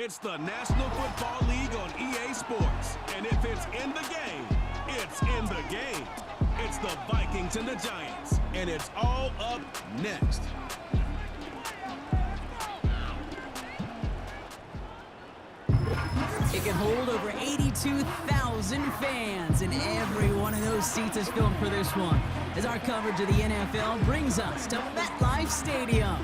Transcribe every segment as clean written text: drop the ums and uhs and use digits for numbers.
It's the National Football League on EA Sports. And if it's in the game, it's in the game. It's the Vikings and the Giants. And it's all up next. It can hold over 82,000 fans, and every one of those seats is filled for this one, as our coverage of the NFL brings us to MetLife Stadium.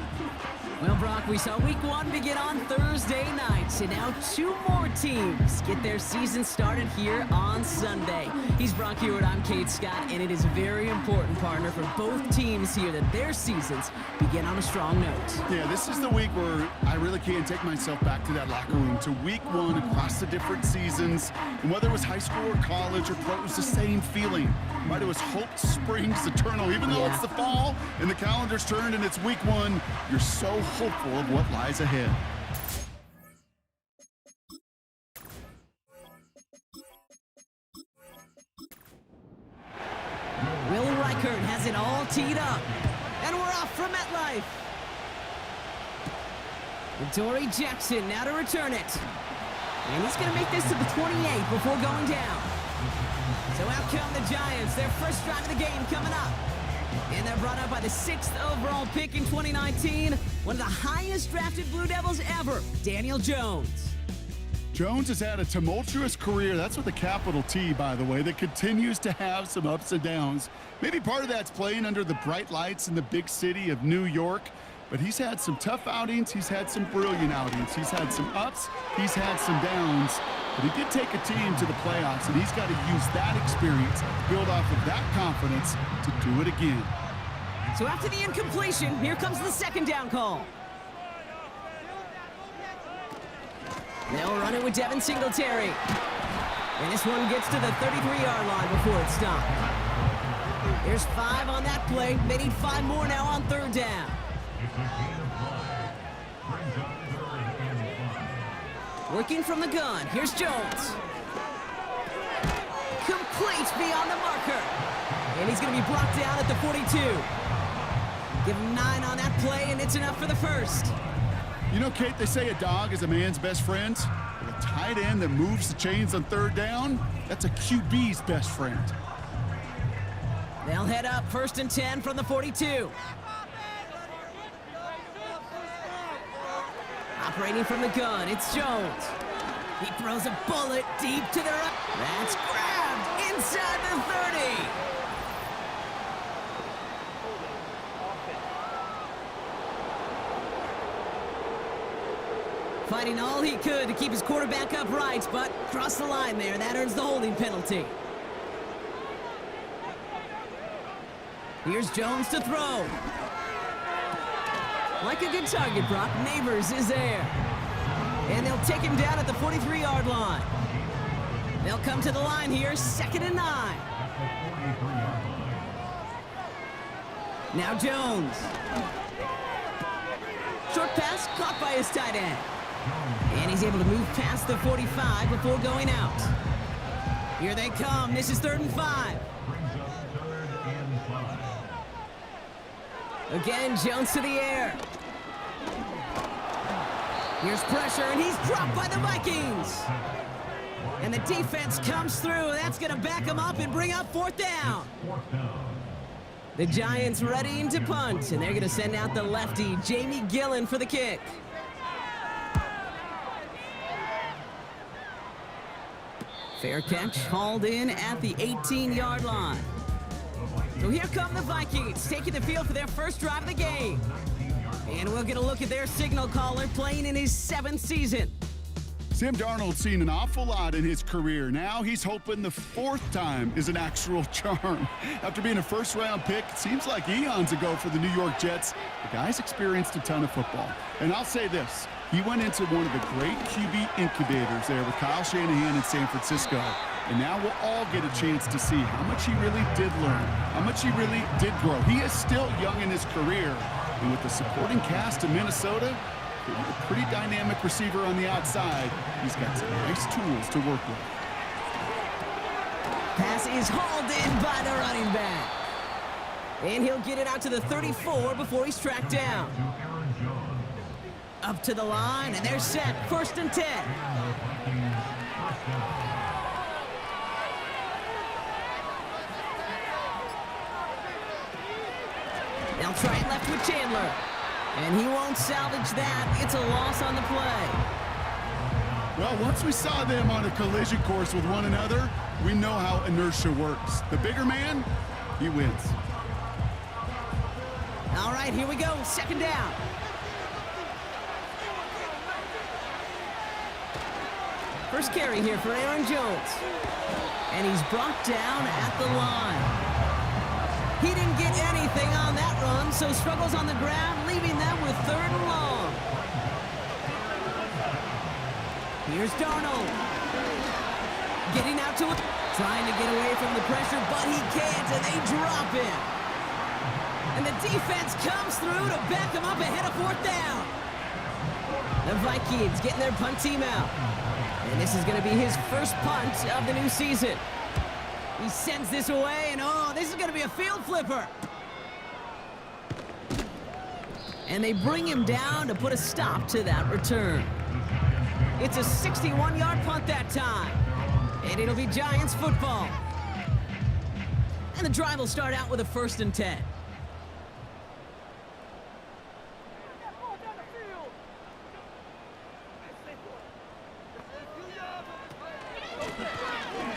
Well, Brock, we saw Week 1 begin on Thursday night, and now 2 more teams get their season started here on Sunday. He's Brock Hewitt, I'm Kate Scott, and it is very important, partner, for both teams here that their seasons begin on a strong note. Yeah, this is the week where I really can't take myself back to that locker room, to Week 1 across the different seasons. And whether it was high school or college or pro, it was the same feeling. Right? It was hope springs eternal. Even though it's the fall and the calendar's turned and it's Week 1, you're so hopeful of what lies ahead. Will Reichert has it all teed up, and we're off from MetLife. Dory Jackson now to return it, and he's going to make this to the 28 before going down. So out come the Giants, their first drive of the game coming up. And they're brought up by the 6th overall pick in 2019, one of the highest drafted Blue Devils ever, Daniel Jones. Jones has had a tumultuous career, that's with a capital T, by the way, that continues to have some ups and downs. Maybe part of that's playing under the bright lights in the big city of New York, but he's had some tough outings, he's had some brilliant outings, he's had some ups, he's had some downs, but he did take a team to the playoffs, and he's got to use that experience, build off of that confidence to do it again. So after the incompletion, here comes the second down call. They'll run it with Devin Singletary. And this one gets to the 33-yard line before it's stopped. There's 5 on that play. They need 5 more now on third down. Working from the gun. Here's Jones. Complete beyond the marker. And he's going to be brought down at the 42. Give him 9 on that play, and it's enough for the first. You know, Kate, they say a dog is a man's best friend. But a tight end that moves the chains on third down, that's a QB's best friend. They'll head up 1st and 10 from the 42. Operating from the gun, it's Jones. He throws a bullet deep to the right. That's grabbed inside the 30. Fighting all he could to keep his quarterback upright, but crossed the line there. That earns the holding penalty. Here's Jones to throw. Like a good target, Brock. Neighbors is there. And they'll take him down at the 43-yard line. They'll come to the line here, 2nd and 9. Now Jones. Short pass caught by his tight end. And he's able to move past the 45 before going out. Here they come. This is 3rd and 5. Again, Jones to the air. Here's pressure, and he's dropped by the Vikings. And the defense comes through. That's going to back him up and bring up 4th down. The Giants readying to punt, and they're going to send out the lefty, Jamie Gillen, for the kick. Fair catch, hauled in at the 18-yard line. So here come the Vikings, taking the field for their first drive of the game. And we'll get a look at their signal caller playing in his 7th season. Sam Darnold's seen an awful lot in his career. Now he's hoping the 4th time is an actual charm. After being a first-round pick, it seems like eons ago for the New York Jets, the guy's experienced a ton of football. And I'll say this, he went into one of the great QB incubators there with Kyle Shanahan in San Francisco. And now we'll all get a chance to see how much he really did learn, how much he really did grow. He is still young in his career. And with the supporting cast in Minnesota, a pretty dynamic receiver on the outside, he's got some nice tools to work with. Pass is hauled in by the running back. And he'll get it out to the 34 before he's tracked down. Up to the line, and they're set. 1st and 10. They'll try it left with Chandler. And he won't salvage that. It's a loss on the play. Well, once we saw them on a collision course with one another, we know how inertia works. The bigger man, he wins. All right, here we go. 2nd down. First carry here for Aaron Jones. And he's brought down at the line. He didn't get anything on that run, so struggles on the ground, leaving them with 3rd and long. Here's Darnold. Getting out to it. Trying to get away from the pressure, but he can't, and they drop him. And the defense comes through to back him up ahead of 4th down. The Vikings getting their punt team out. And this is going to be his first punt of the new season. He sends this away, and oh, this is going to be a field flipper. And they bring him down to put a stop to that return. It's a 61-yard punt that time. And it'll be Giants football. And the drive will start out with a 1st and 10.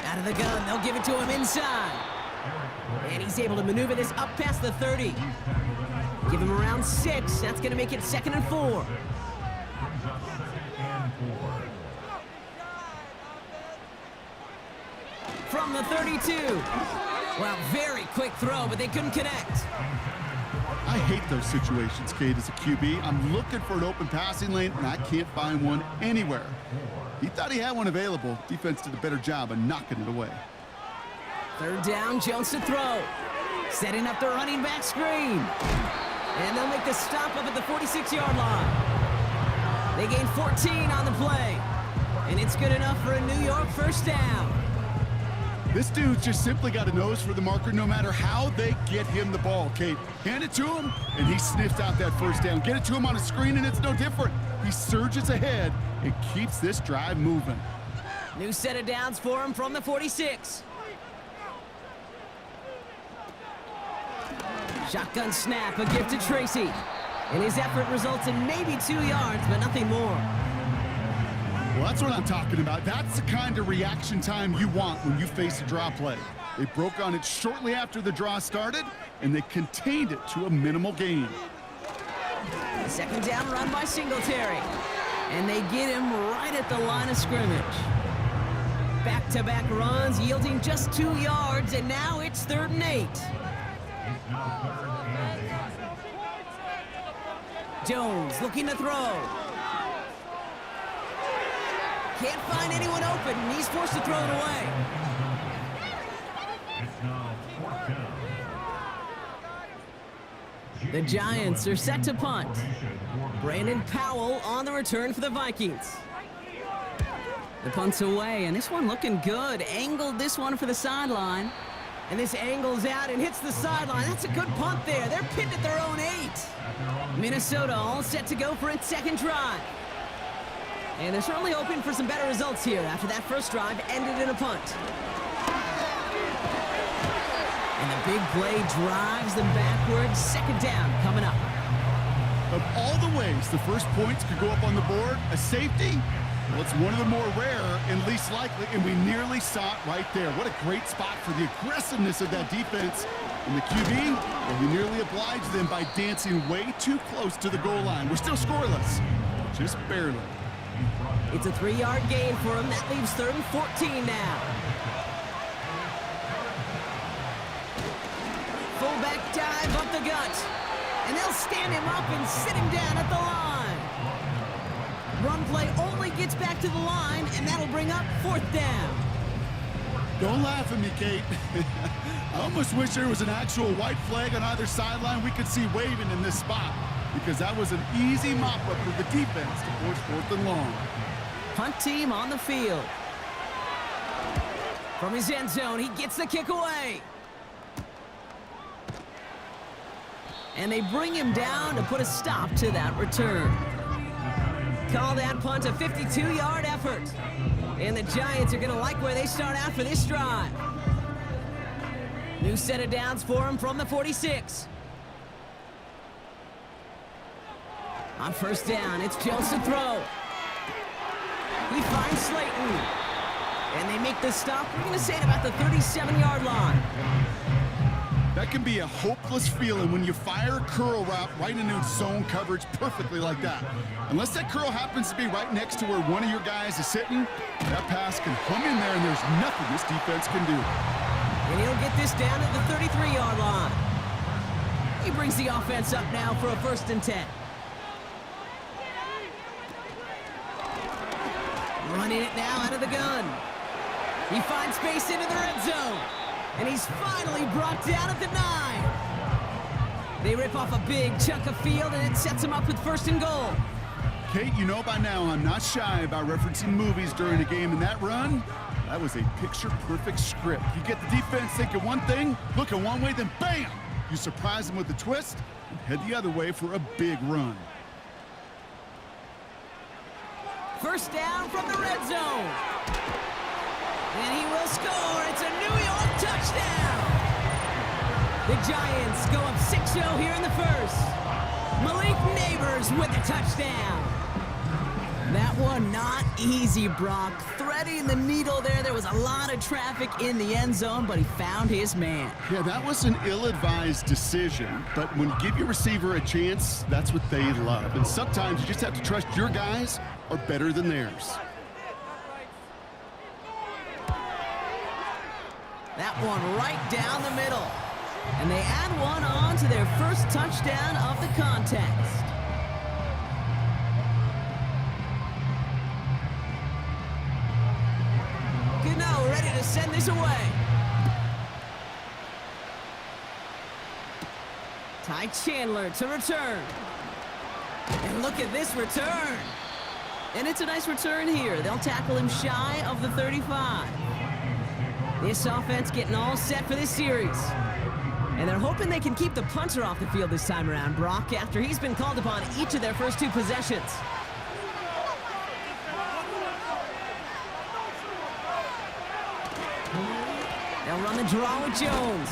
Out of the gun, they'll give it to him inside. And he's able to maneuver this up past the 30. Give him around 6. That's going to make it 2nd and 4. From the 32. Well, very quick throw, but they couldn't connect. I hate those situations, Kate, as a QB. I'm looking for an open passing lane, and I can't find one anywhere. He thought he had one available. Defense did a better job of knocking it away. 3rd down, Jones to throw. Setting up the running back screen. And they'll make the stop up at the 46-yard line. They gain 14 on the play. And it's good enough for a New York 1st down. This dude's just simply got a nose for the marker no matter how they get him the ball, Kate. Hand it to him, and he sniffs out that 1st down. Get it to him on a screen, and it's no different. He surges ahead and keeps this drive moving. New set of downs for him from the 46. Shotgun snap, a gift to Tracy. And his effort results in maybe 2 yards, but nothing more. Well, that's what I'm talking about. That's the kind of reaction time you want when you face a draw play. They broke on it shortly after the draw started, and they contained it to a minimal gain. 2nd down run by Singletary. And they get him right at the line of scrimmage. Back-to-back runs yielding just 2 yards, and now it's 3rd and 8. Jones looking to throw. Can't find anyone open, and he's forced to throw it away. The Giants are set to punt. Brandon Powell on the return for the Vikings. The punt's away, and this one looking good. Angled this one for the sideline. And this angles out and hits the sideline. That's a good punt there. They're pinned at their own 8. Minnesota all set to go for its 2nd drive. And they're certainly hoping for some better results here after that first drive ended in a punt. And the big play drives them backwards. 2nd down coming up. Of all the ways the first points could go up on the board, a safety, well, it's one of the more rare and least likely, and we nearly saw it right there. What a great spot for the aggressiveness of that defense. And the QB, well, he nearly obliged them by dancing way too close to the goal line. We're still scoreless, just barely. It's a 3-yard gain for him. That leaves 3rd and 14 now. Fullback dive up the gut. And they'll stand him up and sit him down at the line. Run play only gets back to the line, and that'll bring up 4th down. Don't laugh at me, Kate. I almost wish there was an actual white flag on either sideline we could see waving in this spot, because that was an easy mop-up for the defense to force 4th and long. Punt team on the field. From his end zone, he gets the kick away. And they bring him down to put a stop to that return. call that punt a 52-yard effort. And the Giants are going to like where they start out for this drive. New set of downs for him from the 46. On first down, it's Jones to throw. He finds Slayton. And they make the stop. We're going to say it about the 37-yard line. That can be a hopeless feeling when you fire a curl route right into zone coverage perfectly like that. Unless that curl happens to be right next to where one of your guys is sitting, that pass can hung in there and there's nothing this defense can do. And he'll get this down at the 33-yard line. He brings the offense up now for a 1st and 10. Running it now out of the gun. He finds space into the red zone. And he's finally brought down at the 9. They rip off a big chunk of field, and it sets him up with 1st and goal. Kate, you know by now I'm not shy about referencing movies during a game, and that run, that was a picture-perfect script. You get the defense thinking one thing, looking one way, then bam! You surprise them with a twist, and head the other way for a big run. 1st down from the red zone. And he will score. It's a New York touchdown. The Giants go up 6-0 here in the 1st. Malik Neighbors with a touchdown. That one not easy, Brock. Threading the needle there. There was a lot of traffic in the end zone, but he found his man. Yeah, that was an ill-advised decision, but when you give your receiver a chance, that's what they love. And sometimes you just have to trust your guys are better than theirs. That one right down the middle. And they add one on to their 1st touchdown of the contest. Gano ready to send this away. Ty Chandler to return. And look at this return. And it's a nice return here. They'll tackle him shy of the 35. This offense getting all set for this series. And they're hoping they can keep the punter off the field this time around, Brock, after he's been called upon each of their first 2 possessions. They'll run the draw with Jones.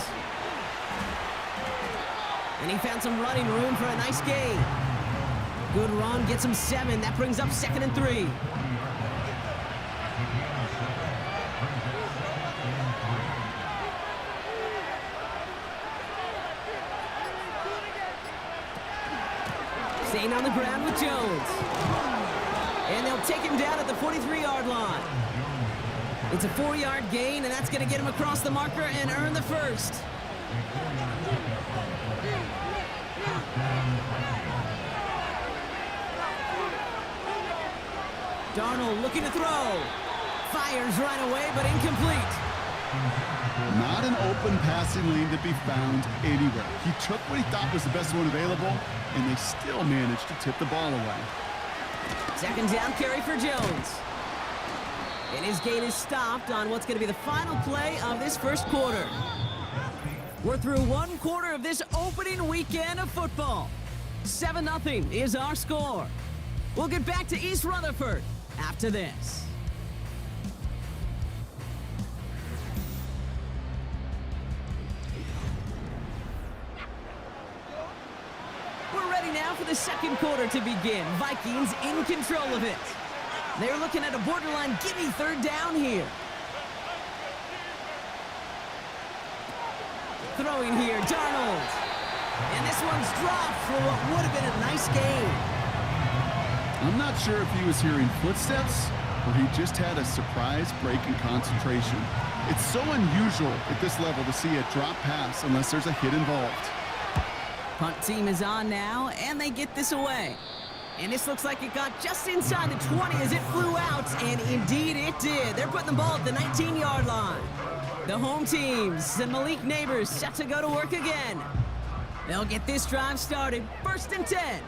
And he found some running room for a nice gain. Good run, gets him 7. That brings up 2nd and 3. Staying on the ground with Jones. And they'll take him down at the 43-yard line. It's a 4-yard gain, and that's going to get him across the marker and earn the 1st. Darnold looking to throw. Fires right away, but incomplete. Not an open passing lane to be found anywhere. He took what he thought was the best one available, and they still managed to tip the ball away. 2nd down carry for Jones. And his gain is stopped on what's going to be the final play of this 1st quarter. We're through 1 quarter of this opening weekend of football. 7-0 is our score. We'll get back to East Rutherford after this. We're ready now for the 2nd quarter to begin. Vikings in control of it. They're looking at a borderline gimme 3rd down here. Throwing here, Darnold. And this one's dropped for what would have been a nice gain. I'm not sure if he was hearing footsteps or he just had a surprise break in concentration. It's so unusual at this level to see a drop pass unless there's a hit involved. Punt team is on now, and they get this away. And this looks like it got just inside the 20 as it flew out, and indeed it did. They're putting the ball at the 19-yard line. The home teams and Malik Neighbors set to go to work again. They'll get this drive started, 1st and 10.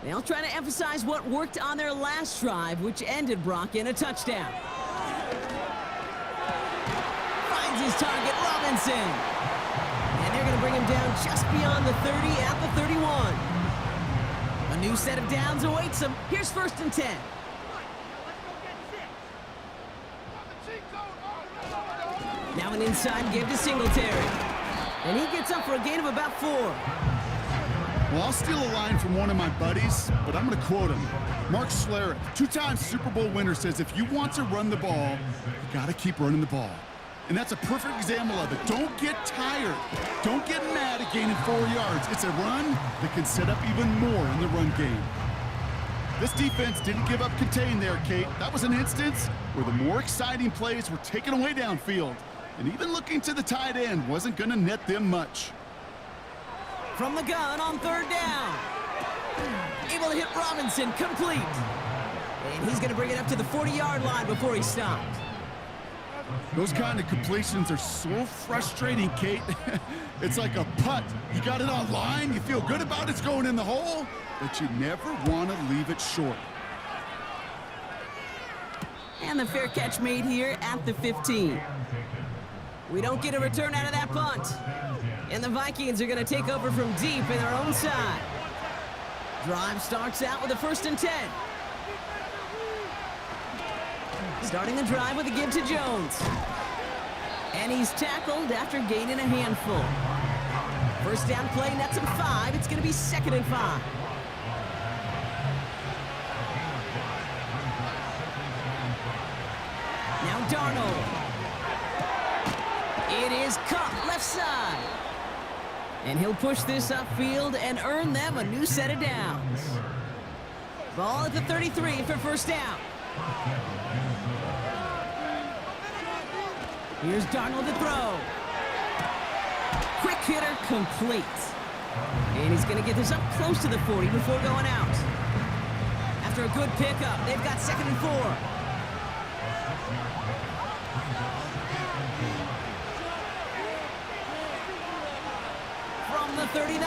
They'll try to emphasize what worked on their last drive, which ended, Brock, in a touchdown. Finds his target, Robinson. And they're going to bring him down just beyond the 30 at the 31. A new set of downs awaits him. Here's 1st and 10. Now an inside give to Singletary. And he gets up for a gain of about 4. Well, I'll steal a line from one of my buddies, but I'm going to quote him. Mark Schlereth, 2-time Super Bowl winner, says if you want to run the ball, you got to keep running the ball. And that's a perfect example of it. Don't get tired. Don't get mad at gaining 4 yards. It's a run that can set up even more in the run game. This defense didn't give up contain there, Kate. That was an instance where the more exciting plays were taken away downfield. And even looking to the tight end wasn't going to net them much. From the gun on 3rd down. Able to hit Robinson, complete. And he's going to bring it up to the 40-yard line before he stopped. Those kind of completions are so frustrating, Kate. It's like a putt. You got it on line, you feel good about it's going in the hole, but you never want to leave it short. And the fair catch made here at the 15. We don't get a return out of that punt. And the Vikings are going to take over from deep in their own side. Drive starts out with a 1st and 10. Starting the drive with a give to Jones. And he's tackled after gaining a handful. 1st down play nets him 5. It's going to be 2nd and 5. Now Darnold. It is caught left side. And he'll push this upfield and earn them a new set of downs. Ball at the 33 for 1st down. Here's Darnold to throw. Quick hitter complete. And he's going to get this up close to the 40 before going out. After a good pickup, they've got 2nd and 4. From the 39.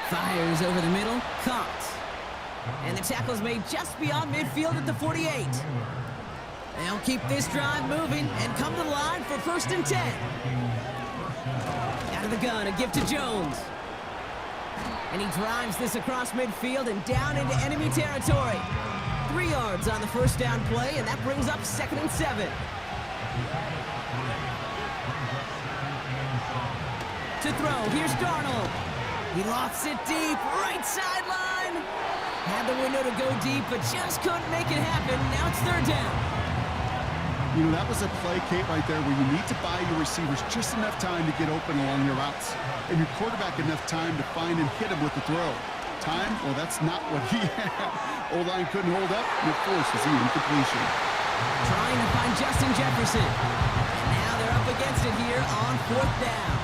Fires over the middle, caught. And the tackle's made just beyond midfield at the 48. They'll keep this drive moving and come to the line for 1st and 10. Out of the gun, a give to Jones. And he drives this across midfield and down into enemy territory. 3 yards on the 1st down play, and that brings up 2nd and 7. To throw, here's Darnold. He lofts it deep, right sideline. Had the window to go deep, but just couldn't make it happen. Now it's 3rd down. You know, that was a play, Kate, right there where you need to buy your receivers just enough time to get open along your routes. And your quarterback enough time to find and hit him with the throw. Time? Well, that's not what he had. O-line couldn't hold up, and it forces the incompletion. Trying to find Justin Jefferson. And now they're up against it here on 4th down.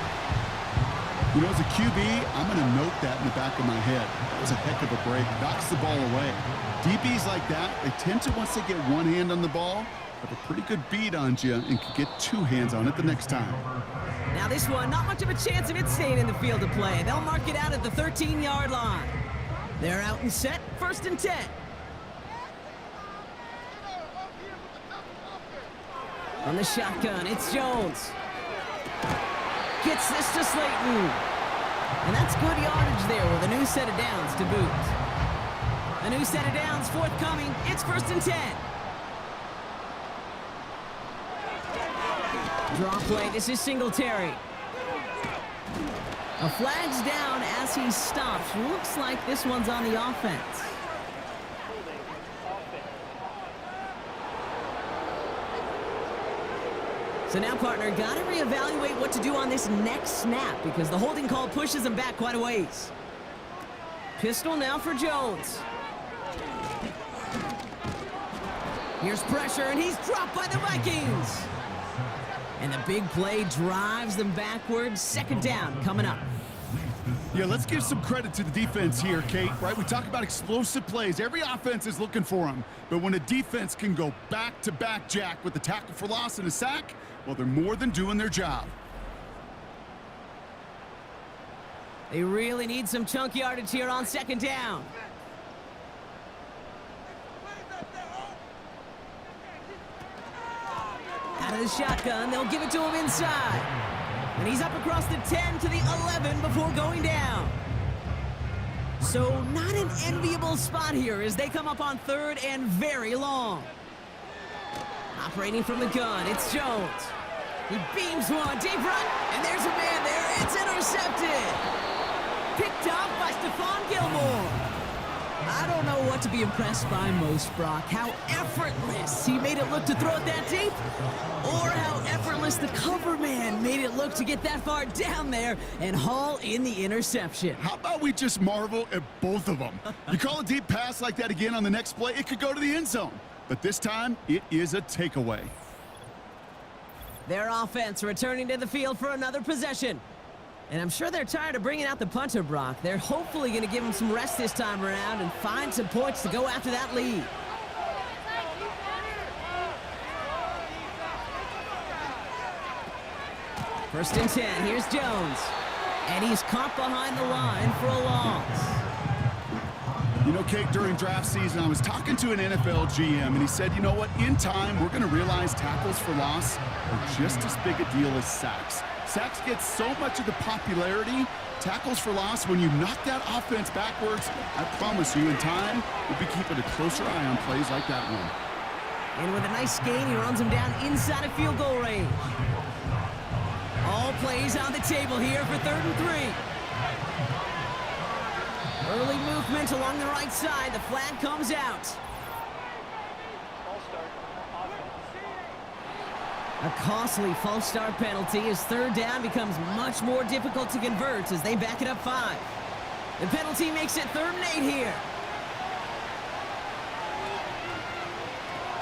You know, as a QB, I'm going to note that in the back of my head. That was a heck of a break. Knocks the ball away. DBs like that, they tend to, once they get one hand on the ball, have a pretty good beat on you and can get 2 hands on it the next time. Now this one, not much of a chance of it staying in the field of play. They'll mark it out at the 13-yard line. They're out and set, 1st and 10. On the shotgun, it's Jones. Gets this to Slayton. And that's good yardage there with a new set of downs to boot. A new set of downs forthcoming. It's 1st and 10. Draw play, this is Singletary. A flag's down as he stops. Looks like this one's on the offense. So now, partner, got to reevaluate what to do on this next snap because the holding call pushes him back quite a ways. Pistol now for Jones. Here's pressure, and he's dropped by the Vikings. And the big play drives them backwards. 2nd down coming up. Yeah, let's give some credit to the defense here, Kate, right? We talk about explosive plays. Every offense is looking for them. But when a defense can go back-to-back, Jack, with a tackle for loss and a sack, well, they're more than doing their job. They really need some chunk yardage here on 2nd down. Out of the shotgun, they'll give it to him inside. And he's up across the 10 to the 11 before going down. So not an enviable spot here as they come up on third and very long. Operating from the gun, it's Jones. He beams one, deep run, and there's a man there. It's intercepted. Picked up by Stephon Gilmore. I don't know what to be impressed by most, Brock. How effortless he made it look to throw it that deep, or how effortless the cover man made it look to get that far down there and haul in the interception. How about we just marvel at both of them? You call a deep pass like that again on the next play, it could go to the end zone. But this time, it is a takeaway. Their offense returning to the field for another possession. And I'm sure they're tired of bringing out the punter, Brock. They're hopefully going to give him some rest this time around and find some points to go after that lead. First and 10, here's Jones. And he's caught behind the line for a loss. You know, Kate, during draft season, I was talking to an NFL GM, and he said, you know what, in time, we're going to realize tackles for loss are just as big a deal as sacks. Sacks get so much of the popularity. Tackles for loss, when you knock that offense backwards, I promise you, in time, we'll be keeping a closer eye on plays like that one. And with a nice gain, he runs him down inside of field goal range. All plays on the table here for 3rd and 3. Early movement along the right side. The flag comes out. A costly false start penalty as 3rd down becomes much more difficult to convert as they back it up 5. The penalty makes it 3rd and 8 here.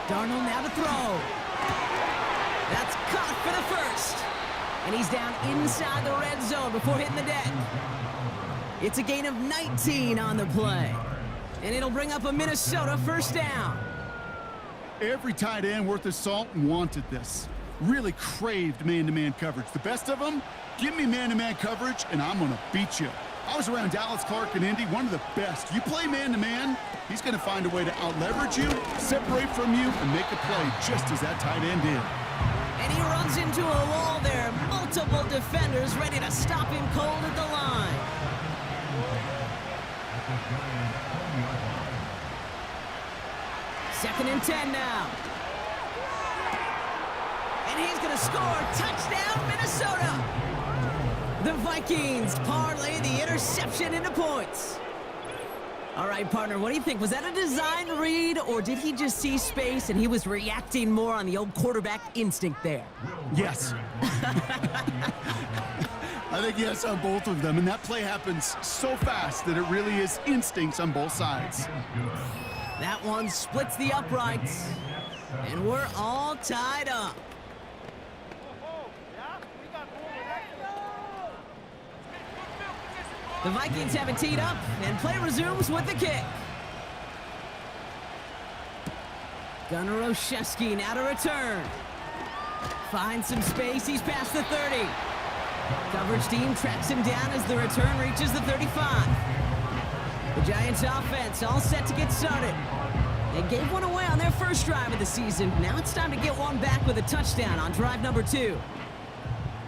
Darnold now to throw. That's caught for the first. And he's down inside the red zone before hitting the deck. It's a gain of 19 on the play. And it'll bring up a Minnesota 1st down. Every tight end worth his salt wanted this. Really craved man-to-man coverage. The best of them, give me man-to-man coverage, and I'm going to beat you. I was around Dallas Clark and Indy, one of the best. You play man-to-man, he's going to find a way to out-leverage you, separate from you, and make a play just as that tight end did. And he runs into a wall there. Multiple defenders ready to stop him cold at the line. Second and 10 now. And he's going to score. Touchdown, Minnesota. The Vikings parlay the interception into points. All right, partner, what do you think? Was that a design read, or did he just see space and he was reacting more on the old quarterback instinct there? Yes. I think yes on both of them, and that play happens so fast that it really is instincts on both sides. That one splits the uprights, and we're all tied up. The Vikings have it teed up, and play resumes with the kick. Gunnar Olszewski now to return. Finds some space, he's past the 30. Coverage team tracks him down as the return reaches the 35. The Giants offense all set to get started. They gave one away on their first drive of the season. Now it's time to get one back with a touchdown on drive number 2.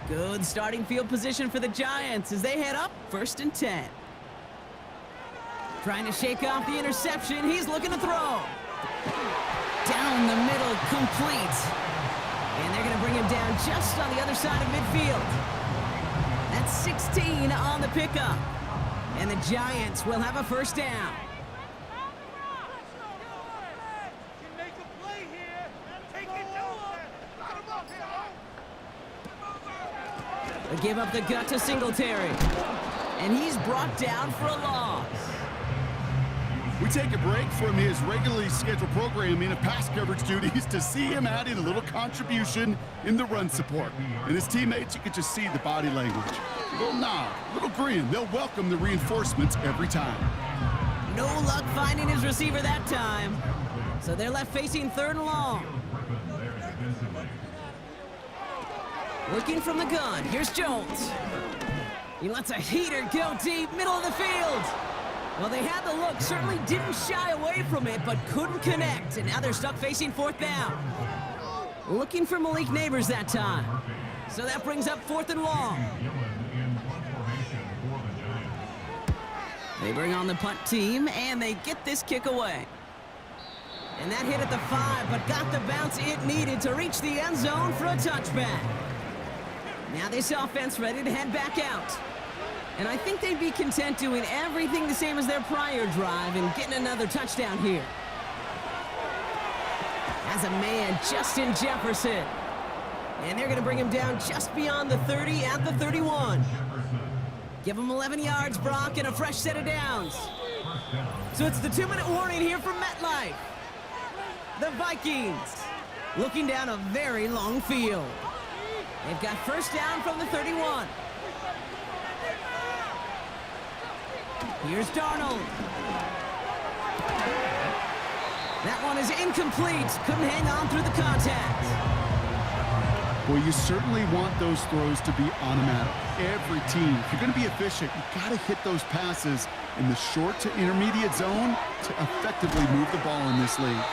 Good starting field position for the Giants as they head up 1st and 10. Trying to shake off the interception. He's looking to throw. Down the middle, complete. And they're going to bring him down just on the other side of midfield. That's 16 on the pickup. And the Giants will have a 1st down. They give up the gut to Singletary. And he's brought down for a loss. We take a break from his regularly scheduled programming of pass coverage duties to see him adding a little contribution in the run support. And his teammates, you can just see the body language. A little nod, a little grin. They'll welcome the reinforcements every time. No luck finding his receiver that time. So they're left facing 3rd and long. Looking from the gun, here's Jones. He lets a heater go deep, middle of the field. Well, they had the look, certainly didn't shy away from it, but couldn't connect. And now they're stuck facing 4th down. Looking for Malik Neighbors that time. So that brings up 4th and long. They bring on the punt team, and they get this kick away. And that hit at the 5, but got the bounce it needed to reach the end zone for a touchback. Now this offense ready to head back out. And I think they'd be content doing everything the same as their prior drive and getting another touchdown here. As a man, Justin Jefferson. And they're going to bring him down just beyond the 30 at the 31. Give him 11 yards, Brock, and a fresh set of downs. So it's the 2-minute warning here from MetLife. The Vikings looking down a very long field. They've got first down from the 31. Here's Darnold. That one is incomplete. Couldn't hang on through the contact. Well, you certainly want those throws to be automatic. Every team, if you're going to be efficient, you've got to hit those passes in the short to intermediate zone to effectively move the ball in this league.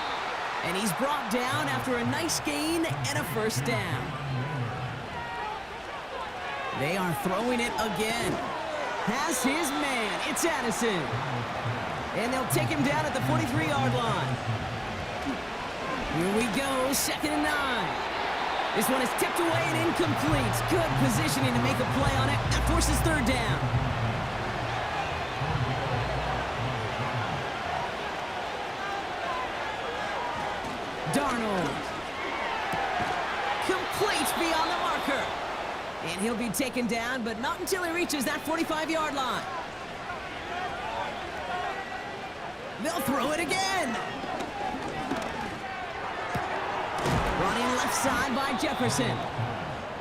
And he's brought down after a nice gain and a first down. They are throwing it again. Has his man. It's Addison. And they'll take him down at the 43-yard line. Here we go, 2nd and 9. This one is tipped away and incomplete. Good positioning to make a play on it. That forces 3rd down. Darnold. Complete beyond the marker. And he'll be taken down, but not until he reaches that 45-yard line. They'll throw it again. Running left side by Jefferson.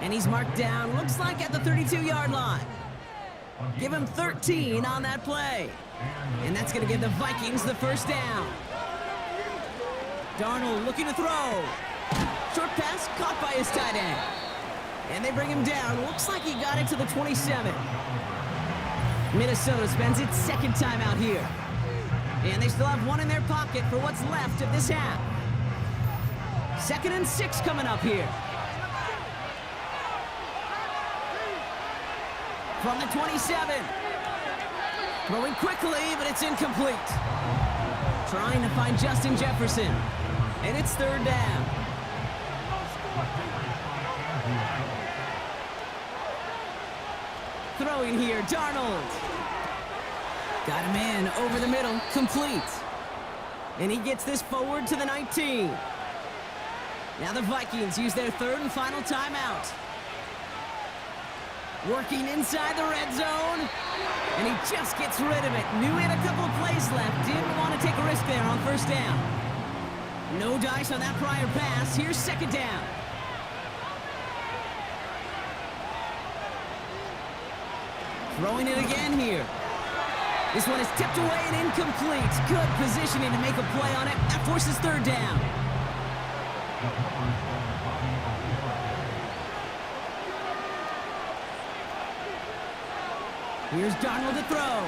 And he's marked down, looks like at the 32-yard line. Give him 13 on that play. And that's going to give the Vikings the first down. Darnold looking to throw. Short pass caught by his tight end. And they bring him down. Looks like he got it to the 27. Minnesota spends its 2nd time out here. And they still have one in their pocket for what's left of this half. 2nd and 6 coming up here. From the 27. Throwing quickly, but it's incomplete. Trying to find Justin Jefferson. And it's 3rd down. Throwing here, Darnold. Got a man over the middle, complete. And he gets this forward to the 19. Now the Vikings use their 3rd and final timeout. Working inside the red zone. And he just gets rid of it. Knew he had a couple of plays left. Didn't want to take a risk there on 1st down. No dice on that prior pass. Here's 2nd down. Throwing it again here. This one is tipped away and incomplete. Good positioning to make a play on it. That forces 3rd down. Here's Darnold to throw.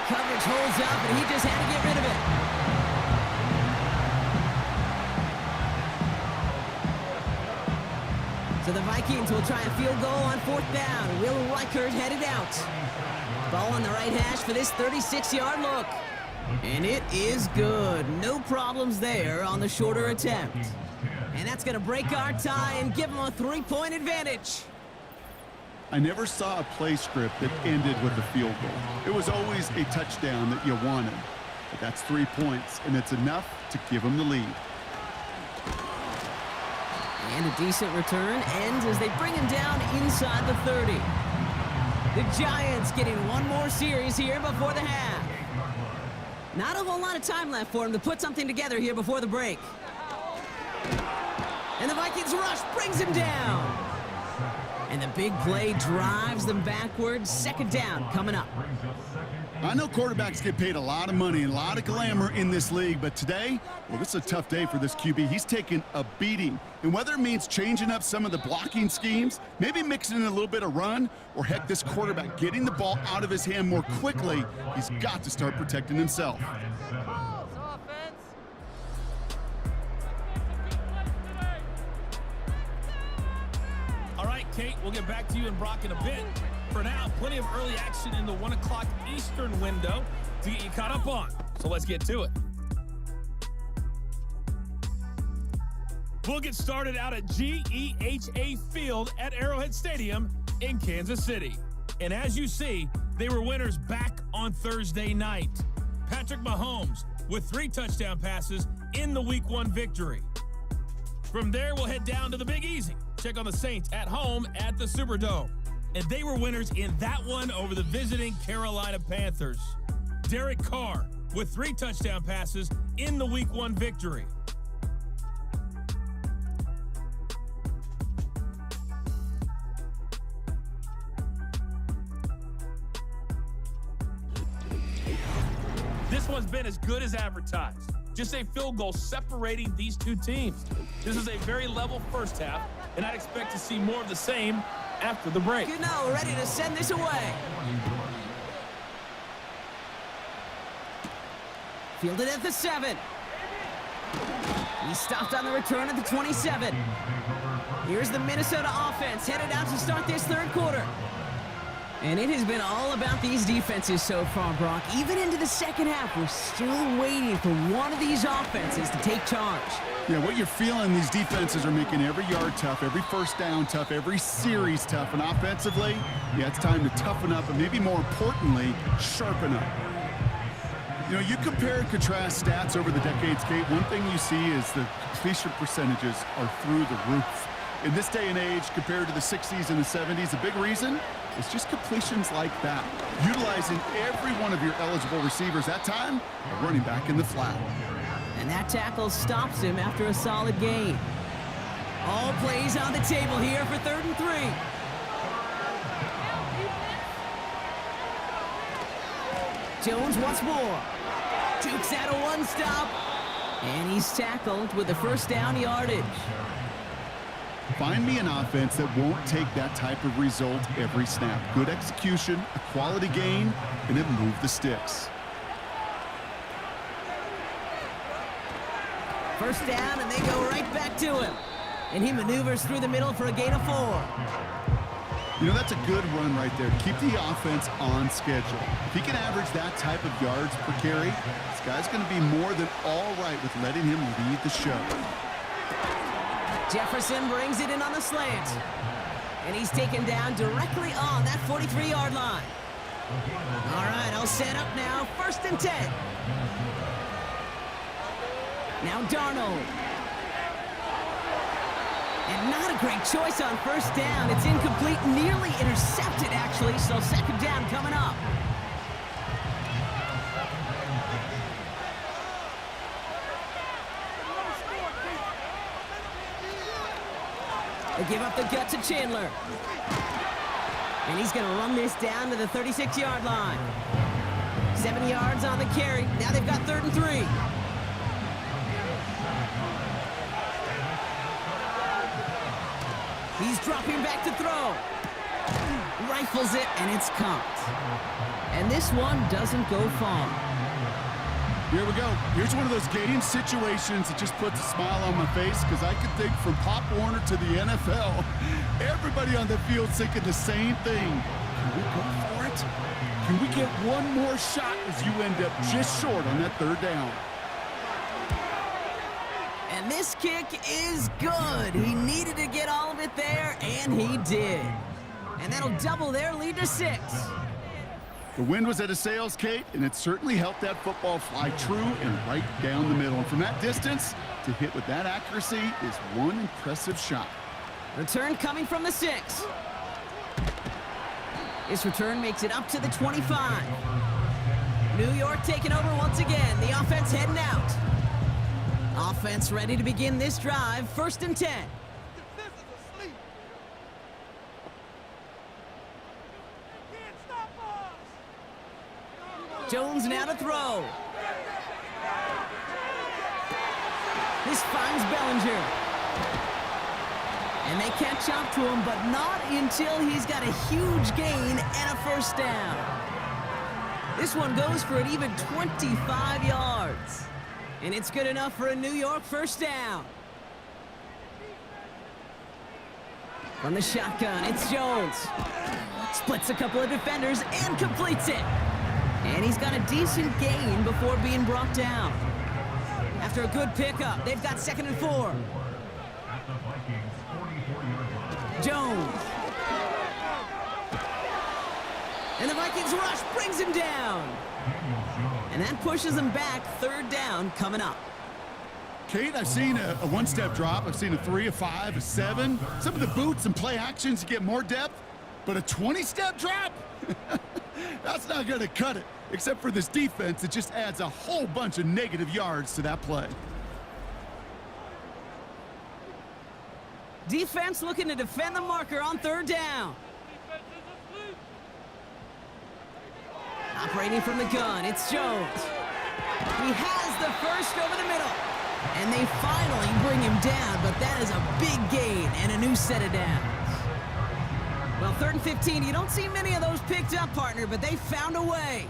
Coverage holds up, and he just had to get rid of it. So the Vikings will try a field goal on 4th down. Will Reichert headed out. Ball on the right hash for this 36-yard look. And it is good. No problems there on the shorter attempt. And that's going to break our tie and give them a 3-point advantage. I never saw a play script that ended with a field goal. It was always a touchdown that you wanted. But that's 3 points, and it's enough to give them the lead. And a decent return ends as they bring him down inside the 30. The Giants getting one more series here before the half. Not a whole lot of time left for him to put something together here before the break. And the Vikings rush brings him down. And the big play drives them backwards. 2nd down coming up. I know quarterbacks get paid a lot of money and a lot of glamour in this league, but today, well, this is a tough day for this QB. He's taken a beating. And whether it means changing up some of the blocking schemes, maybe mixing in a little bit of run, or heck, this quarterback getting the ball out of his hand more quickly, he's got to start protecting himself. Kate. We'll get back to you and Brock in a bit. For now, plenty of early action in the 1 o'clock Eastern window to get you caught up on. So let's get to it. We'll get started out at GEHA Field at Arrowhead Stadium in Kansas City. And as you see, they were winners back on Thursday night. Patrick Mahomes with 3 touchdown passes in the Week 1 victory. From there, we'll head down to the Big Easy. Check on the Saints at home at the Superdome. And they were winners in that one over the visiting Carolina Panthers. Derek Carr with 3 touchdown passes in the Week 1 victory. This one's been as good as advertised. Just a field goal separating these two teams. This is a very level first half, and I'd expect to see more of the same after the break. Gano ready to send this away. Fielded at the 7. He stopped on the return at the 27. Here's the Minnesota offense headed out to start this third quarter. And it has been all about these defenses so far, Brock. Even into the second half, we're still waiting for one of these offenses to take charge. Yeah, what you're feeling, these defenses are making every yard tough, every first down tough, every series tough. And offensively, yeah, it's time to toughen up and maybe more importantly, sharpen up. You know, you compare and contrast stats over the decades, Kate. One thing you see is the completion percentages are through the roof. In this day and age, compared to the 60s and the 70s, the big reason is just completions like that. Utilizing every one of your eligible receivers that time, a running back in the flat. And that tackle stops him after a solid gain. All plays on the table here for 3rd and 3. Jones once more. Jukes out a 1-stop. And he's tackled with the first down yardage. Find me an offense that won't take that type of result every snap. Good execution, a quality gain, and then move the sticks. First down, and they go right back to him. And he maneuvers through the middle for a gain of 4. You know, that's a good run right there. Keep the offense on schedule. If he can average that type of yards per carry, this guy's going to be more than all right with letting him lead the show. Jefferson brings it in on the slant. And he's taken down directly on that 43-yard line. All right, I'll set up now. 1st and 10. Now Darnold. And not a great choice on first down. It's incomplete, nearly intercepted, actually. So 2nd down coming up. They give up the gut to Chandler. And he's going to run this down to the 36-yard line. 7 yards on the carry. Now they've got 3rd and 3. He's dropping back to throw. Rifles it, and it's caught. And this one doesn't go far. Here we go. Here's one of those game situations that just puts a smile on my face because I could think from Pop Warner to the NFL, everybody on the field thinking the same thing. Can we go for it? Can we get one more shot as you end up just short on that 3rd down? And this kick is good. He needed to get all of it there, and he did. And that'll double their lead to 6. The wind was at a sails, Kate, and it certainly helped that football fly true and right down the middle. And from that distance, to hit with that accuracy is one impressive shot. Return coming from the 6. This return makes it up to the 25. New York taking over once again. The offense heading out. Offense ready to begin this drive. 1st and 10. Jones now to throw. This finds Bellinger. And they catch up to him, but not until he's got a huge gain and a first down. This one goes for an even 25 yards. And it's good enough for a New York first down. From the shotgun, it's Jones. Splits a couple of defenders and completes it. And he's got a decent gain before being brought down. After a good pickup, they've got 2nd and 4. Jones. And the Vikings rush brings him down. And that pushes him back. 3rd down coming up. Kate, I've seen a one-step drop. I've seen a 3, a 5, a 7. Some of the boots and play actions to get more depth. But a 20-step drop? That's not going to cut it. Except for this defense, it just adds a whole bunch of negative yards to that play. Defense looking to defend the marker on 3rd down. Operating from the gun, it's Jones. He has the first over the middle. And they finally bring him down, but that is a big gain and a new set of downs. Well, 3rd and 15, you don't see many of those picked up, partner, but they found a way.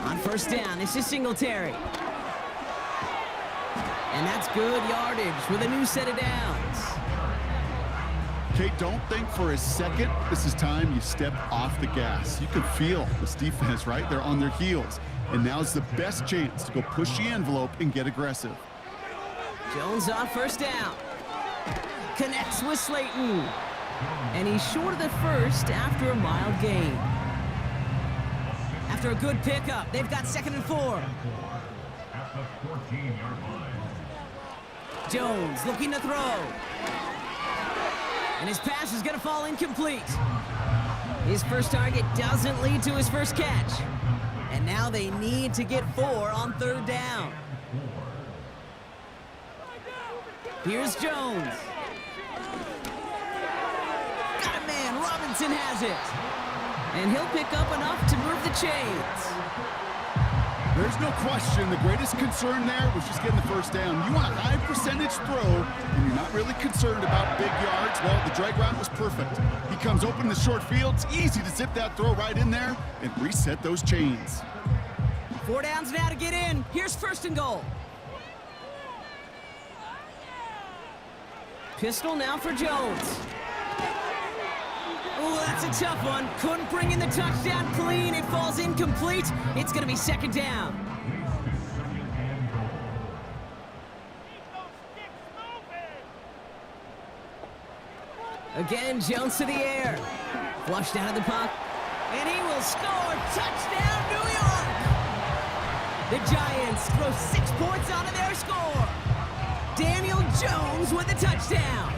On 1st down, this is Singletary. And that's good yardage with a new set of downs. Kate, don't think for a second this is time you step off the gas. You can feel this defense, right? They're on their heels. And now's the best chance to go push the envelope and get aggressive. Jones on 1st down. Connects with Slayton. And he's short of the first after a mild gain. After a good pickup, they've got 2nd and 4. Jones looking to throw. And his pass is going to fall incomplete. His first target doesn't lead to his first catch. And now they need to get 4 on 3rd down. Here's Jones. Got a man. Robinson has it. And he'll pick up enough to move the chains. There's no question the greatest concern there was just getting the 1st down. You want a high percentage throw, and you're not really concerned about big yards. Well, the drag route was perfect. He comes open in the short field. It's easy to zip that throw right in there and reset those chains. 4 downs now to get in. Here's 1st and goal. Pistol now for Jones. Oh, that's a tough one. Couldn't bring in the touchdown clean. It falls incomplete. It's going to be 2nd down. Again, Jones to the air. Flushed out of the pocket. And he will score. Touchdown, New York! The Giants throw 6 points onto their score. Daniel Jones with a touchdown.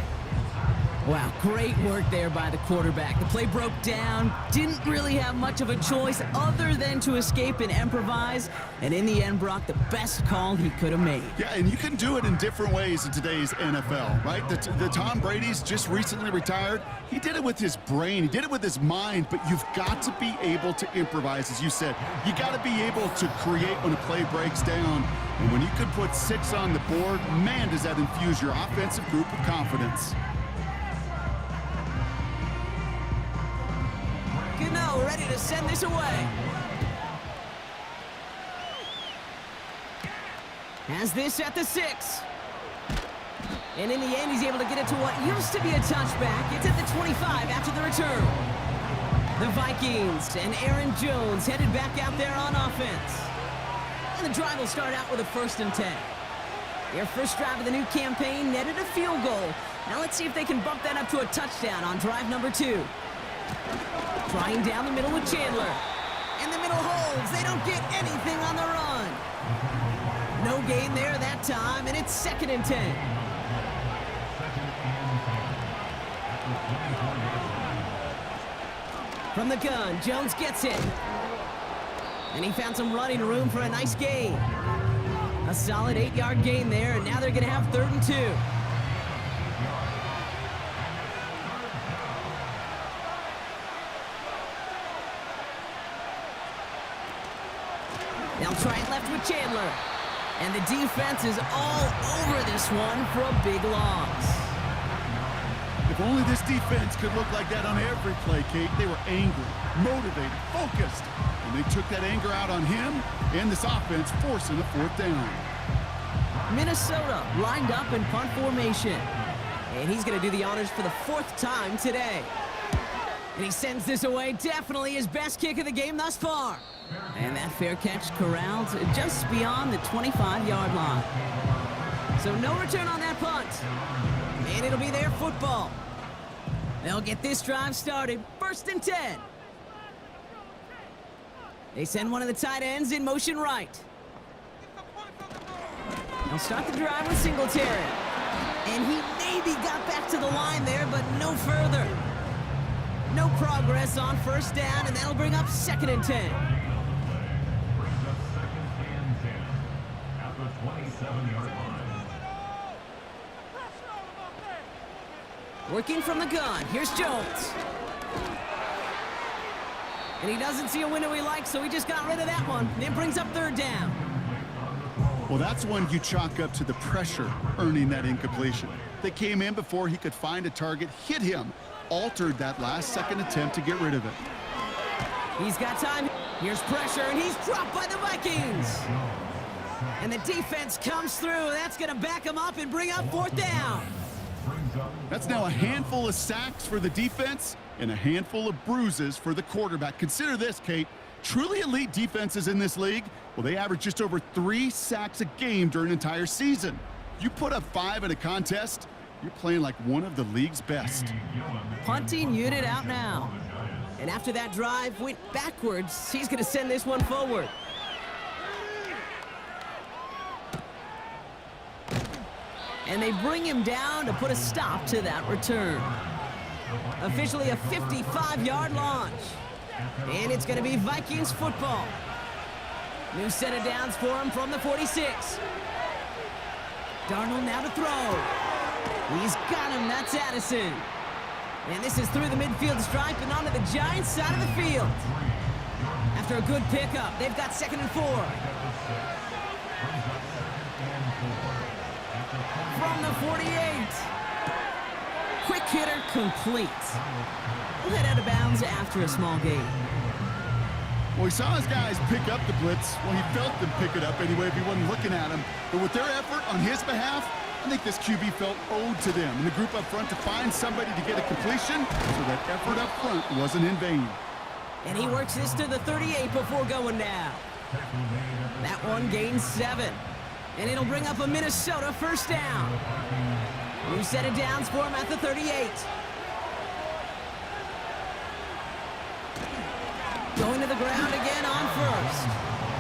Wow, great work there by the quarterback. The play broke down, didn't really have much of a choice other than to escape and improvise, and in the end, Brock, the best call he could have made. Yeah, and you can do it in different ways in today's NFL, right? The Tom Brady's just recently retired. He did it with his brain. He did it with his mind, but you've got to be able to improvise, as you said. You got to be able to create when a play breaks down, and when you can put 6 on the board, man, does that infuse your offensive group with confidence. Gano ready to send this away. Has this at the 6. And in the end, he's able to get it to what used to be a touchback. It's at the 25 after the return. The Vikings and Aaron Jones headed back out there on offense. And the drive will start out with a 1st and 10. Their first drive of the new campaign netted a field goal. Now let's see if they can bump that up to a touchdown on drive number 2. Trying down the middle with Chandler. And the middle holds. They don't get anything on the run. No gain there that time, and it's 2nd and 10. From the gun, Jones gets it. And he found some running room for a nice gain. A solid 8-yard gain there, and now they're going to have 3rd and 2. They'll try it left with Chandler. And the defense is all over this one for a big loss. If only this defense could look like that on every play, Kate. They were angry, motivated, focused. And they took that anger out on him and this offense, forcing a 4th down. Minnesota lined up in punt formation. And he's going to do the honors for the 4th time today. And he sends this away, definitely his best kick of the game thus far. And that fair catch corralled just beyond the 25-yard line. So no return on that punt. And it'll be their football. They'll get this drive started. 1st and 10. They send one of the tight ends in motion right. They'll start the drive with Singletary. And he maybe got back to the line there, but no further. No progress on 1st down, and that'll bring up 2nd and 10. At the 27-yard line. Working from the gun. Here's Jones. And he doesn't see a window he likes, so he just got rid of that one. And it brings up 3rd down. Well, that's one you chalk up to the pressure earning that incompletion. They came in before he could find a target, hit him, altered that last-second attempt to get rid of it. He's got time. Here's pressure, and he's dropped by the Vikings. And the defense comes through. That's going to back him up and bring up 4th down. That's now a handful of sacks for the defense and a handful of bruises for the quarterback. Consider this, Kate. Truly elite defenses in this league, well, they average just over 3 sacks a game during an entire season. You put up 5 in a contest, you're playing like one of the league's best. Punting unit out now. And after that drive went backwards, he's going to send this one forward. And they bring him down to put a stop to that return. Officially a 55-yard launch. And it's going to be Vikings football. New set of downs for him from the 46. Darnold now to throw. He's got him. That's Addison. And this is through the midfield stripe and onto the Giants side of the field. After a good pickup, they've got 2nd and 4. From the 48. Quick hitter complete. We'll head out of bounds after a small gain. Well, he saw his guys pick up the blitz. Well, he felt them pick it up anyway if he wasn't looking at him. But with their effort on his behalf, I think this QB felt owed to them and the group up front to find somebody to get a completion so that effort up front wasn't in vain. And he works this to the 38 before going down. That one gains 7. And it'll bring up a Minnesota 1st down. New set of downs for him at the 38. Going to the ground again on 1st.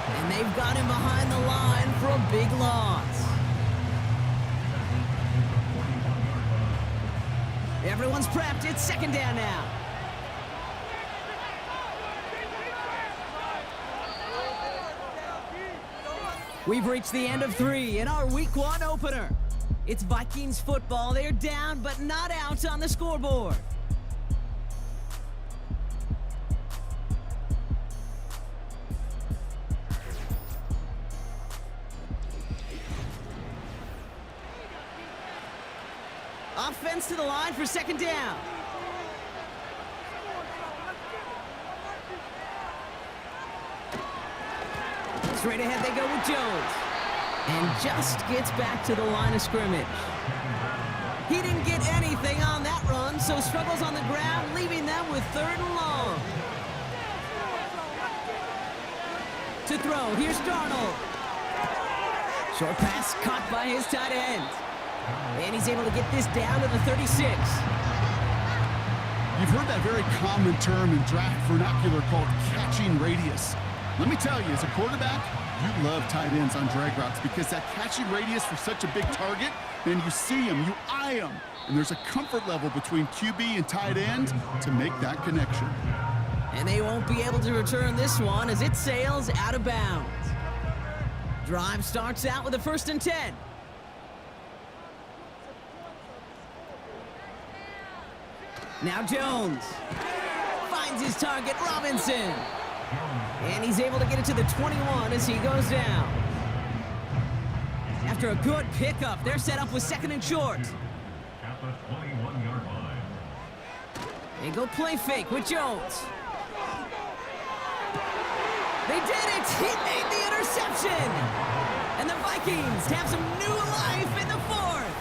And they've got him behind the line for a big loss. Everyone's prepped. It's 2nd down now. We've reached the end of 3 in our Week 1 opener. It's Vikings football. They're down, but not out on the scoreboard. Offense to the line for 2nd down. Straight ahead they go with Jones. And just gets back to the line of scrimmage. He didn't get anything on that run, so struggles on the ground, leaving them with 3rd and long. To throw, here's Darnold. Short pass caught by his tight end. And he's able to get this down to the 36. You've heard that very common term in draft vernacular called catching radius. Let me tell you, as a quarterback, you love tight ends on drag routes because that catching radius for such a big target, then you see him, you eye him, and there's a comfort level between QB and tight end to make that connection. And they won't be able to return this one as it sails out of bounds. Drive starts out with a 1st and 10. Now Jones finds his target, Robinson. And he's able to get it to the 21 as he goes down. After a good pickup, they're set up with 2nd and short. At the 21-yard line. They go play fake with Jones. They did it! He made the interception! And the Vikings have some new life in the fourth.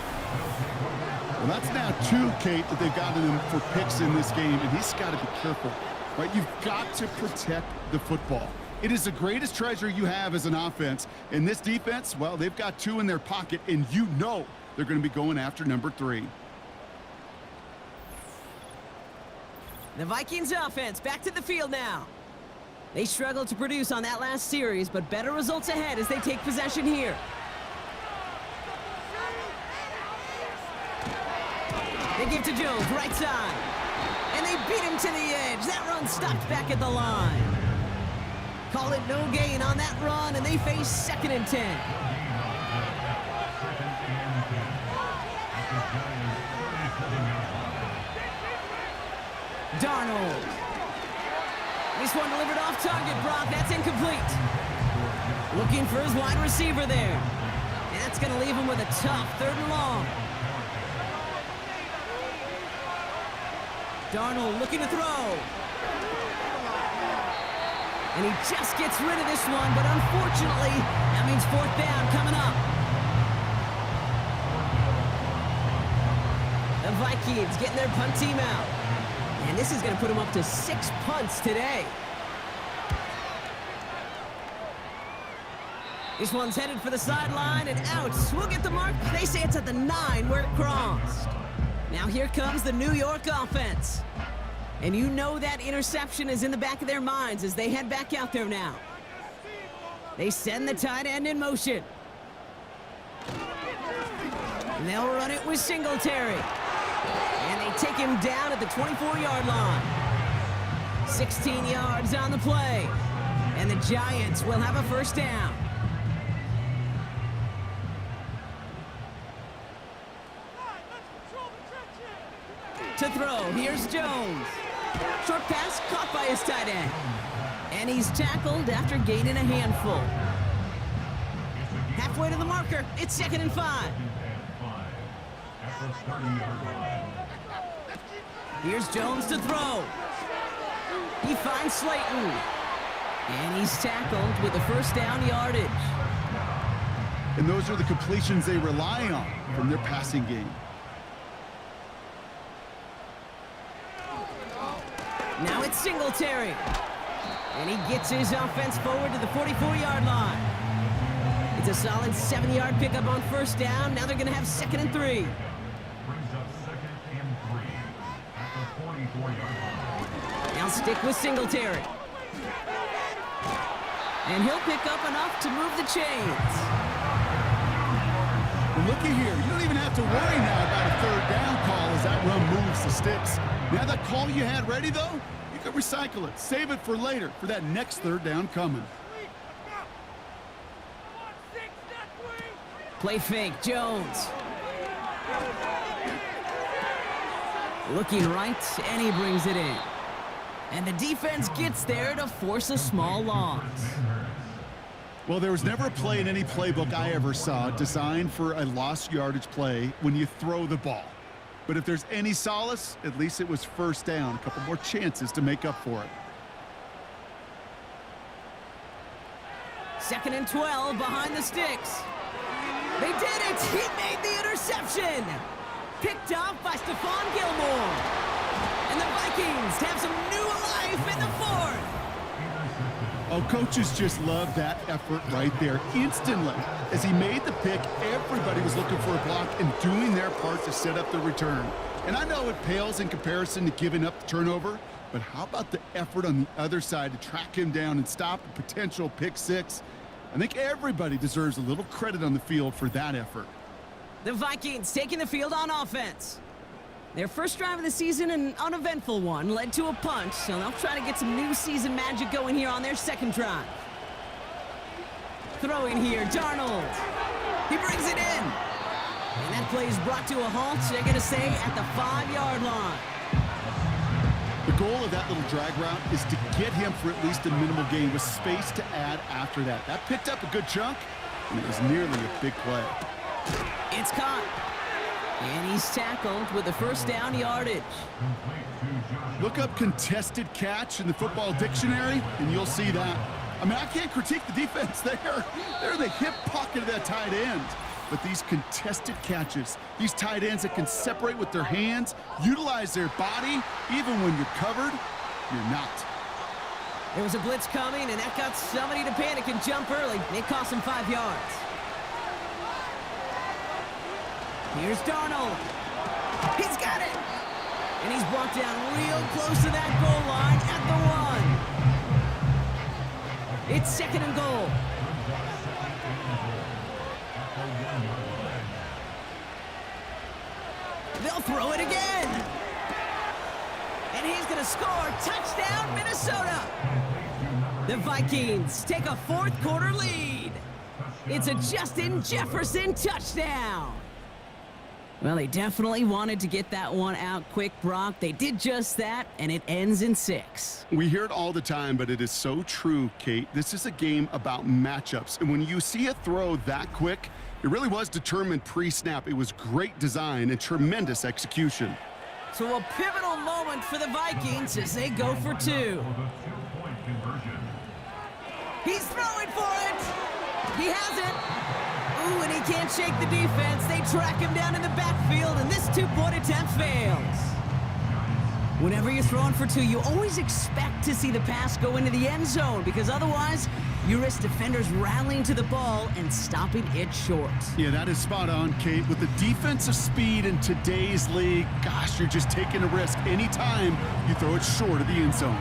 Well, that's now 2, Kate, that they've gotten him for picks in this game, and he's got to be careful. Right? You've got to protect the football. It is the greatest treasure you have as an offense. And this defense, well, they've got 2 in their pocket, and you know they're going to be going after number 3. The Vikings offense back to the field now. They struggled to produce on that last series, but better results ahead as they take possession here. They give to Jones, right side. And they beat him to the edge. That run stopped back at the line. Call it no gain on that run, and they face 2nd and 10. Darnold. This one delivered off target, Brock. That's incomplete. Looking for his wide receiver there. And that's going to leave him with a tough 3rd and long. Darnold looking to throw. And he just gets rid of this one, but unfortunately, that means 4th down coming up. The Vikings getting their punt team out. And this is going to put him up to 6 punts today. This one's headed for the sideline and out. We'll get the mark. They say it's at the 9 where it crossed. Now here comes the New York offense. And you know that interception is in the back of their minds as they head back out there now. They send the tight end in motion. And they'll run it with Singletary. And they take him down at the 24-yard line. 16 yards on the play. And the Giants will have a 1st down. To throw, here's Jones. Short pass caught by his tight end. And he's tackled after gaining a handful. Halfway to the marker, it's 2nd and 5. Here's Jones to throw. He finds Slayton. And he's tackled with the 1st down yardage. And those are the completions they rely on from their passing game. Now it's Singletary. And he gets his offense forward to the 44-yard line. It's a solid 7-yard pickup on 1st down. Now they're going to have 2nd and 3. Brings up 2nd and 3 at the 44-yard line. Now stick with Singletary. And he'll pick up enough to move the chains. Well, looky here. You don't even have to worry now about a 3rd down call as that run moves the sticks. Now that call you had ready, though, you can recycle it. Save it for later for that next 3rd down coming. Play fake, Jones. Looking right, and he brings it in. And the defense gets there to force a small loss. Well, there was never a play in any playbook I ever saw designed for a lost yardage play when you throw the ball. But if there's any solace, at least it was 1st down. A couple more chances to make up for it. 2nd and 12 behind the sticks. They did it! He made the interception! Picked off by Stephon Gilmore. And the Vikings have some new life in the 4th. Oh, coaches just love that effort right there. Instantly, as he made the pick, everybody was looking for a block and doing their part to set up the return. And I know it pales in comparison to giving up the turnover, but how about the effort on the other side to track him down and stop a potential pick 6? I think everybody deserves a little credit on the field for that effort. The Vikings taking the field on offense. Their first drive of the season, an uneventful one, led to a punt, so they'll try to get some new season magic going here on their 2nd drive. Throwing here, Darnold. He brings it in. And that play is brought to a halt, they're going to say, at the 5-yard line. The goal of that little drag route is to get him for at least a minimal gain with space to add after that. That picked up a good chunk, and it was nearly a big play. It's caught. And he's tackled with the 1st down yardage. Look up contested catch in the football dictionary, and you'll see that. I mean, I can't critique the defense there. They're in the hip pocket of that tight end. But these contested catches, these tight ends that can separate with their hands, utilize their body, even when you're covered, you're not. There was a blitz coming, and that got somebody to panic and jump early. It cost him 5 yards. Here's Darnold. He's got it. And he's brought down real close to that goal line at the 1. It's 2nd and goal. They'll throw it again. And he's going to score. Touchdown, Minnesota. The Vikings take a 4th quarter lead. It's a Justin Jefferson touchdown. Well, they definitely wanted to get that one out quick, Brock. They did just that, and it ends in 6. We hear it all the time, but it is so true, Kate. This is a game about matchups. And when you see a throw that quick, it really was determined pre-snap. It was great design and tremendous execution. So a pivotal moment for the Vikings as they go for 2. He's throwing for it. He has it. Ooh, and he can't shake the defense. They track him down in the backfield, and this 2-point attempt fails. Whenever you're throwing for 2, you always expect to see the pass go into the end zone, because otherwise you risk defenders rallying to the ball and stopping it short. Yeah, that is spot on, Kate. With the defensive speed in today's league, gosh, you're just taking a risk anytime you throw it short of the end zone.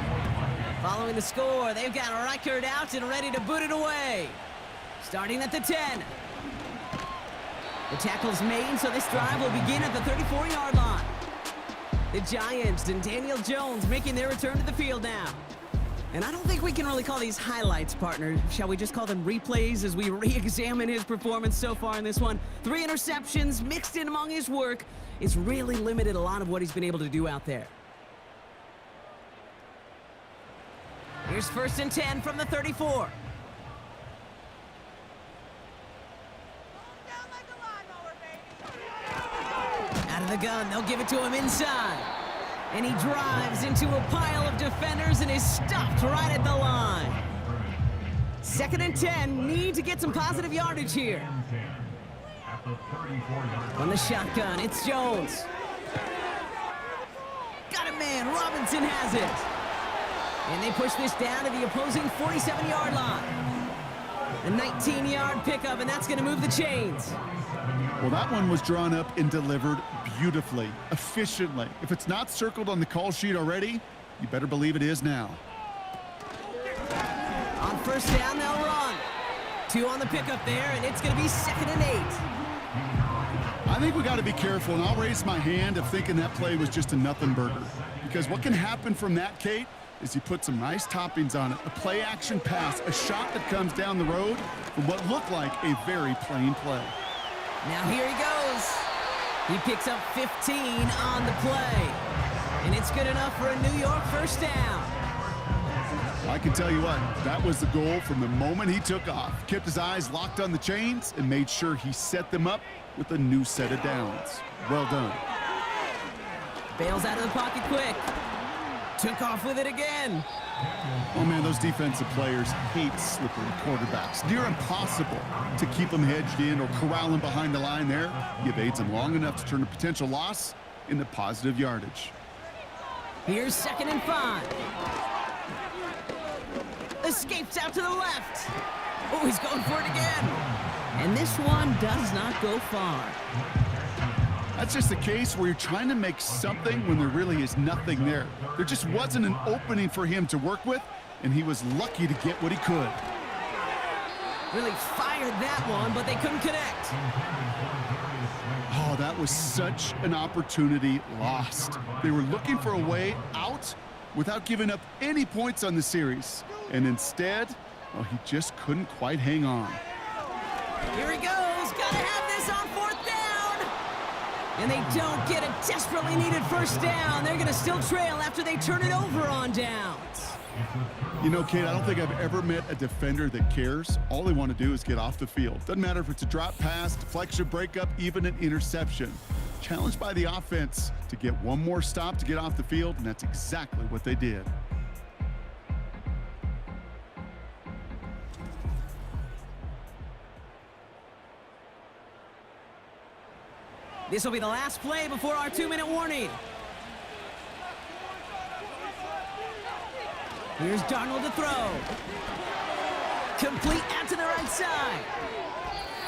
Following the score, they've got Reichard out and ready to boot it away. Starting at the 10. The tackle's made, so this drive will begin at the 34-yard line. The Giants and Daniel Jones making their return to the field now. And I don't think we can really call these highlights, partner. Shall we just call them replays as we re-examine his performance so far in this one? 3 interceptions mixed in among his work. It's really limited a lot of what he's been able to do out there. Here's 1st and 10 from the 34. Out of the gun, they'll give it to him inside. And he drives into a pile of defenders and is stopped right at the line. 2nd and 10, need to get some positive yardage here. On the shotgun, it's Jones. Got a man, Robinson has it. And they push this down to the opposing 47-yard line. A 19-yard pickup, and that's going to move the chains. Well, that one was drawn up and delivered beautifully, efficiently. If it's not circled on the call sheet already, you better believe it is now. On 1st down, they'll run. 2 on the pickup there, and it's going to be 2nd and 8. I think we got to be careful, and I'll raise my hand of thinking that play was just a nothing burger. Because what can happen from that, Kate, is you put some nice toppings on it. A play-action pass, a shot that comes down the road from what looked like a very plain play. Now here he goes. He picks up 15 on the play. And it's good enough for a New York 1st down. I can tell you what, that was the goal from the moment he took off. Kept his eyes locked on the chains and made sure he set them up with a new set of downs. Well done. Bails out of the pocket quick. Took off with it again. Oh, man, those defensive players hate slippery quarterbacks. Near impossible to keep them hedged in or corral them behind the line there. He evades them long enough to turn a potential loss into positive yardage. Here's 2nd and 5. Escapes out to the left. Oh, he's going for it again. And this one does not go far. That's just a case where you're trying to make something when there really is nothing there. There just wasn't an opening for him to work with, and he was lucky to get what he could. Really fired that one, but they couldn't connect. Oh, that was such an opportunity lost. They were looking for a way out without giving up any points on the series. And instead, well, he just couldn't quite hang on. Here he goes. Gotta have this on 4th down. And they don't get a desperately needed 1st down. They're going to still trail after they turn it over on downs. You know, Kate, I don't think I've ever met a defender that cares. All they want to do is get off the field. Doesn't matter if it's a drop pass, deflection, breakup, even an interception. Challenged by the offense to get one more stop to get off the field, and that's exactly what they did. This will be the last play before our 2-minute warning. Here's Darnold to throw. Complete out to the right side.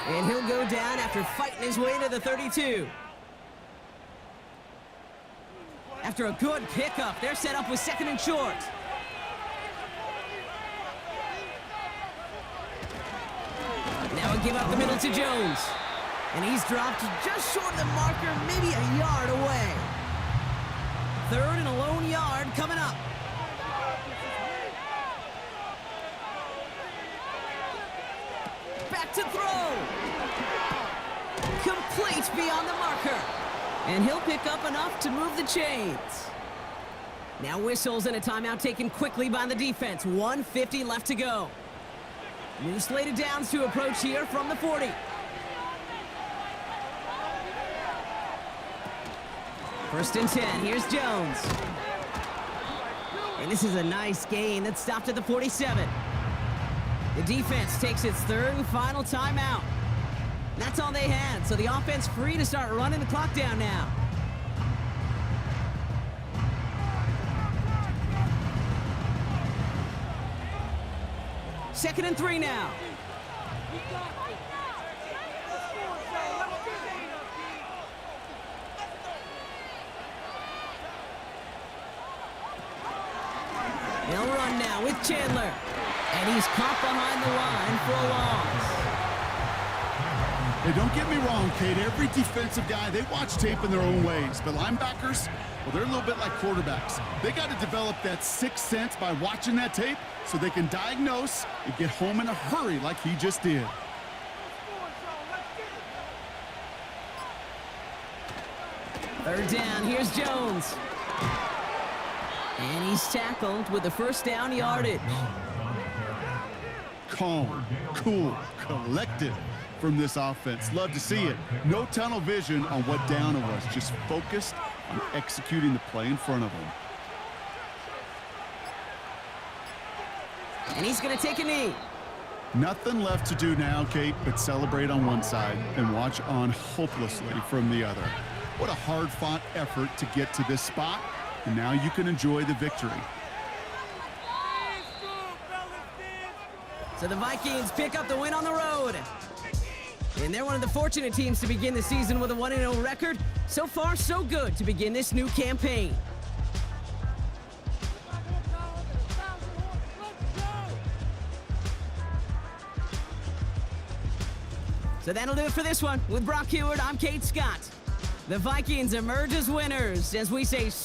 And he'll go down after fighting his way to the 32. After a good pickup, they're set up with 2nd and short. Now a give up the middle to Jones. And he's dropped just short of the marker, maybe a yard away. 3rd and a lone yard coming up. Back to throw. Complete beyond the marker. And he'll pick up enough to move the chains. Now whistles and a timeout taken quickly by the defense. 1:50 left to go. New slated downs to approach here from the 40. First and 10, here's Jones. And this is a nice gain that's stopped at the 47. The defense takes its 3rd and final timeout. That's all they had, so the offense free to start running the clock down now. Second and 3 now. They'll run now with Chandler. And he's caught behind the line for a loss. Hey, don't get me wrong, Kate. Every defensive guy, they watch tape in their own ways. But linebackers, well, they're a little bit like quarterbacks. They got to develop that sixth sense by watching that tape so they can diagnose and get home in a hurry like he just did. Third down, here's Jones. And he's tackled with the first down yardage. Calm, cool, collected from this offense. Love to see it. No tunnel vision on what down it was. Just focused on executing the play in front of him. And he's going to take a knee. Nothing left to do now, Kate, but celebrate on one side and watch on hopelessly from the other. What a hard-fought effort to get to this spot, and now you can enjoy the victory. So the Vikings pick up the win on the road. And they're one of the fortunate teams to begin the season with a 1-0 record. So far, so good to begin this new campaign. So that'll do it for this one. With Brock Heward, I'm Kate Scott. The Vikings emerge as winners as we say so